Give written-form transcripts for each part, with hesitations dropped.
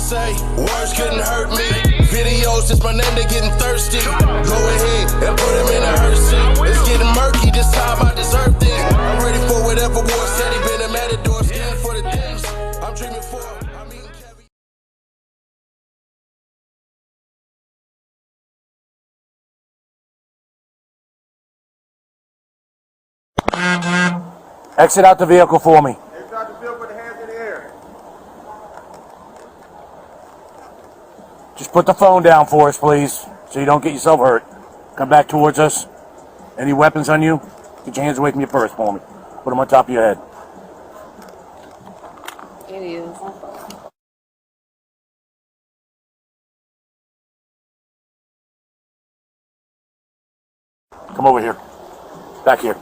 say, words couldn't hurt me. Videos, just my name, they getting thirsty. Go ahead and put him in a hearse. It's getting murky, this time I deserve this. I'm ready for whatever war said he been a matador. Scared for the things I'm dreaming for. I'm eating caviar. Exit out the vehicle for me. Exit out the vehicle with the hands in the air. Just put the phone down for us, please, so you don't get yourself hurt. Come back towards us. Any weapons on you? Get your hands away from your purse for me. Put them on top of your head. It is. Come over here. Back here.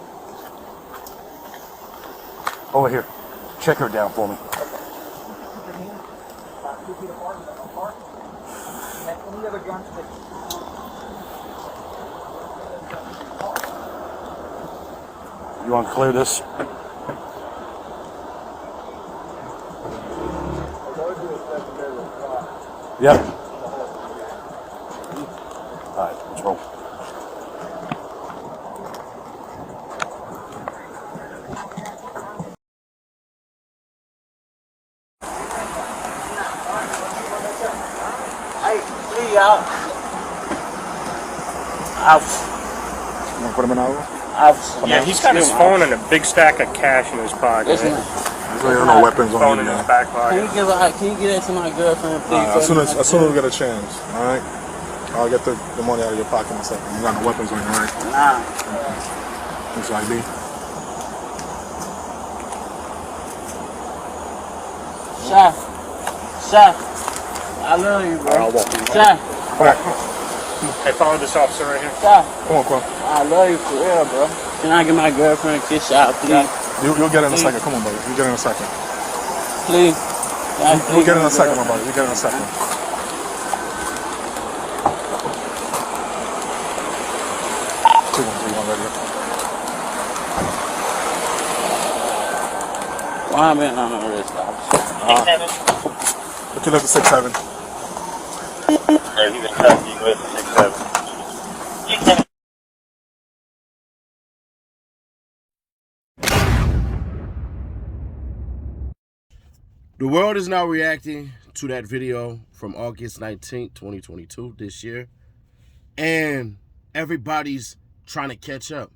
Over here. Check her down for me. You want to clear this? Yep. All right, let's roll. Out. You want to put him in over? Yeah, he's got his phone and a big stack of cash in his pocket. So you don't know weapons on Phone you, in his man. back pocket. Can you get that to my girlfriend, please? As soon as we get a chance, all right? I'll get the money out of your pocket in a second. You got no weapons on you, right? Nah. It's ID. Chef, I love you, bro. I'll walk you. Chef, All right. Hey, follow this officer right here. Chef, Come on, I love you for real, bro. Can I get my girlfriend a kiss out, please? You'll get it in a second. Come on, buddy. You'll get it in a second. Please. You'll get it in a second, my buddy. You'll get it in a second. Why am I on the wrist, officer? But you left the 6'7". Hey, he's in custody. You with 6'7". The world is now reacting to that video from August 19th, 2022, this year. And everybody's trying to catch up.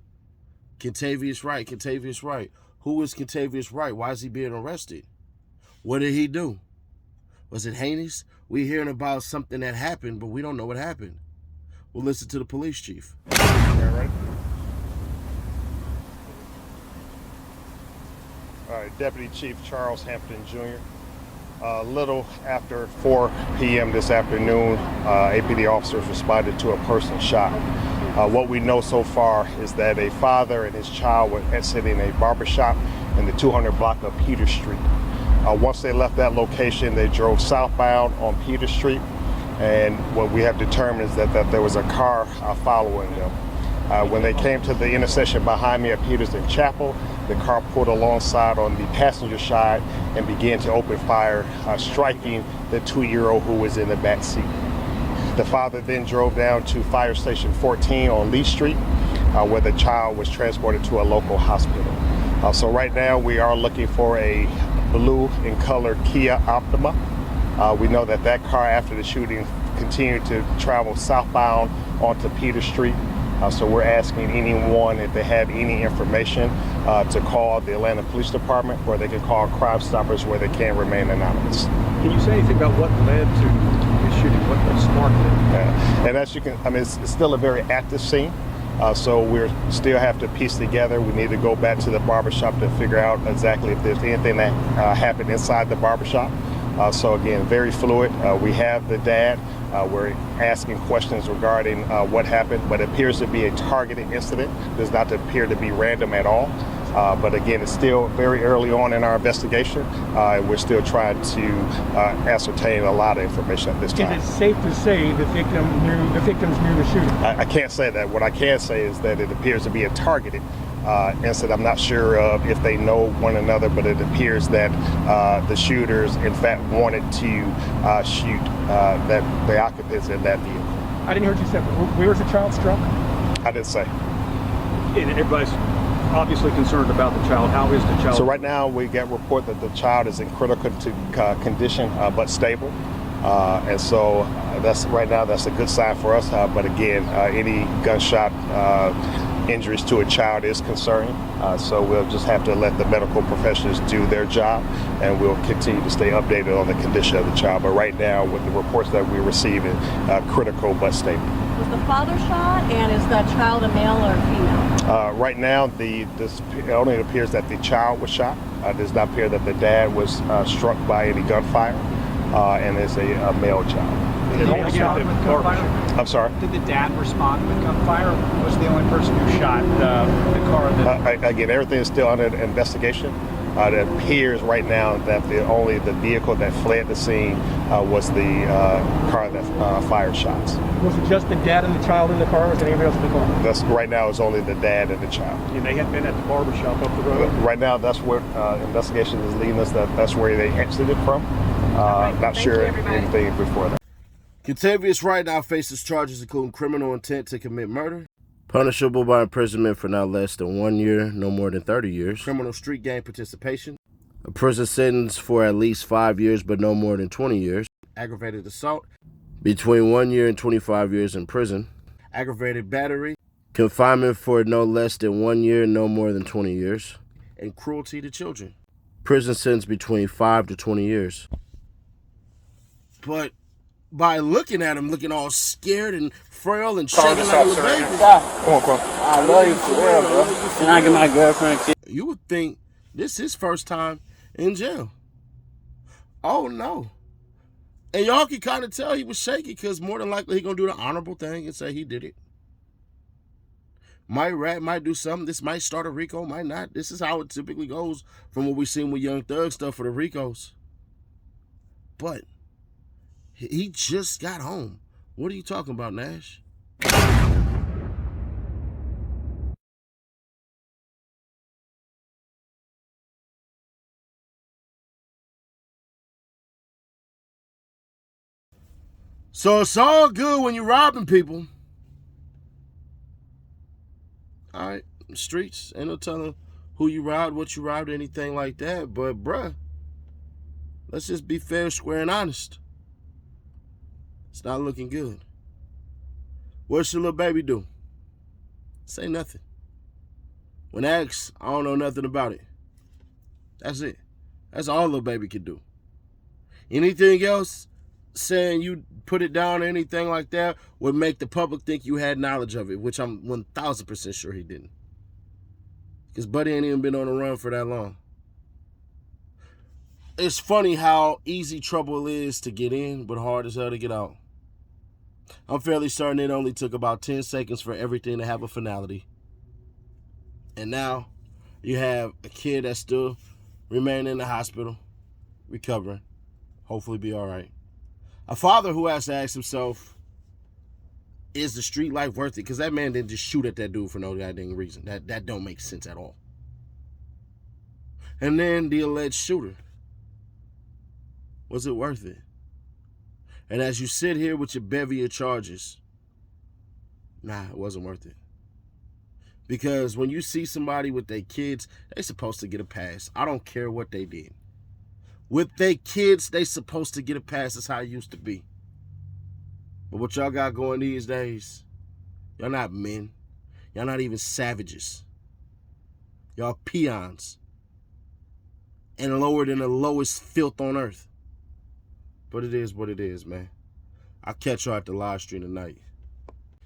Kentavious Wright. Who is Kentavious Wright? Why is he being arrested? What did he do? Was it heinous? We're hearing about something that happened, but we don't know what happened. We'll listen to the police chief. Right. All right, Deputy Chief Charles Hampton Jr. A little after 4 p.m. this afternoon, APD officers responded to a person shot. What we know so far is that a father and his child were exiting a barbershop in the 200 block of Peter Street. Once they left that location, they drove southbound on Peter Street, and what we have determined is that there was a car following them. When they came to the intersection behind me at Peters and Chapel, the car pulled alongside on the passenger side and began to open fire, striking the 2-year-old who was in the back seat. The father then drove down to Fire Station 14 on Lee Street, where the child was transported to a local hospital. So right now we are looking for a blue in color Kia Optima. We know that car after the shooting continued to travel southbound onto Peter Street. So we're asking anyone if they have any information to call the Atlanta Police Department, or they can call Crime Stoppers where they can remain anonymous. Can you say anything about what led to the shooting? What sparked it? And as you can, it's still a very active scene. So we still have to piece together. We need to go back to the barbershop to figure out exactly if there's anything that happened inside the barbershop. So again, very fluid. We have the dad. We're asking questions regarding what happened, but it appears to be a targeted incident. Does not appear to be random at all. But again, it's still very early on in our investigation. We're still trying to ascertain a lot of information at this time. Is it safe to say the victims knew the shooting? I can't say that. What I can say is that it appears to be a targeted incident. I'm not sure if they know one another, but it appears that the shooters, in fact, wanted to shoot the occupants in that vehicle. I didn't hear you say, where was the child struck? I didn't say. And everybody's obviously concerned about the child. How is the child? So right now we get report that the child is in critical condition, but stable. And so that's a good sign for us. But again, any gunshot injuries to a child is concerning. So we'll just have to let the medical professionals do their job, and we'll continue to stay updated on the condition of the child. But right now, with the reports that we're receiving, critical but stable. Was the father shot, and is that child a male or a female? Right now, it only appears that the child was shot. It does not appear that the dad was struck by any gunfire, and it's a male child. I'm sorry? Did the dad respond with gunfire, or was the only person who shot the car? Again, everything is still under investigation. It appears right now that only the vehicle that fled the scene was the car that fired shots. Was it just the dad and the child in the car, or was anybody else in the car? Right now, it's only the dad and the child. And they had been at the barber shop up the road? Right now, that's where investigation is leading us. That's where they exited from. Not sure anything before that. Contavious right now faces charges including criminal intent to commit murder, punishable by imprisonment for not less than 1 year, no more than 30 years, criminal street gang participation, a prison sentence for at least 5 years but no more than 20 years, aggravated assault, between 1 year and 25 years in prison, aggravated battery, confinement for no less than 1 year, no more than 20 years, and cruelty to children. Prison sentence between 5 to 20 years. But by looking at him, looking all scared and frail and shaking like a little baby. Come on, Quan. I love you for real, bro. Can I get my girlfriend a kiss? You would think this is his first time in jail. Oh, no. And y'all can kind of tell he was shaky because more than likely he going to do the honorable thing and say he did it. Might rap, might do something. This might start a RICO, might not. This is how it typically goes from what we've seen with Young Thug stuff for the RICOs. But he just got home. What are you talking about, Nash? So it's all good when you're robbing people. All right, streets, ain't no telling who you robbed, what you robbed, anything like that. But, bruh, let's just be fair, square, and honest. It's not looking good. What's your little baby do? Say nothing. When asked, I don't know nothing about it. That's it. That's all little baby can do. Anything else, saying you put it down or anything like that, would make the public think you had knowledge of it, which I'm 1,000% sure he didn't. Because Buddy ain't even been on the run for that long. It's funny how easy trouble is to get in, but hard as hell to get out. I'm fairly certain it only took about 10 seconds for everything to have a finality. And now you have a kid that's still remaining in the hospital, recovering, hopefully be all right. A father who has to ask himself, is the street life worth it? Because that man didn't just shoot at that dude for no goddamn reason. That don't make sense at all. And then the alleged shooter. Was it worth it? And as you sit here with your bevy of charges, nah, it wasn't worth it. Because when you see somebody with their kids, they supposed to get a pass. I don't care what they did. With their kids, they supposed to get a pass. That's how it used to be. But what y'all got going these days, y'all not men. Y'all not even savages. Y'all peons. And lower than the lowest filth on earth. But it is what it is, man. I'll catch y'all at the live stream tonight.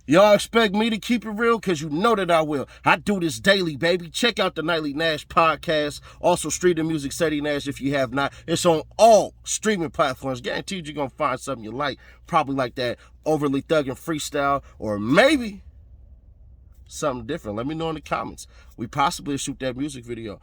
Y'all expect me to keep it real? Because you know that I will. I do this daily, baby. Check out the Nightly Nash podcast. Also, Street the Music Steady Nash if you have not. It's on all streaming platforms. Guaranteed you're going to find something you like. Probably like that overly thugging freestyle. Or maybe something different. Let me know in the comments. We possibly shoot that music video.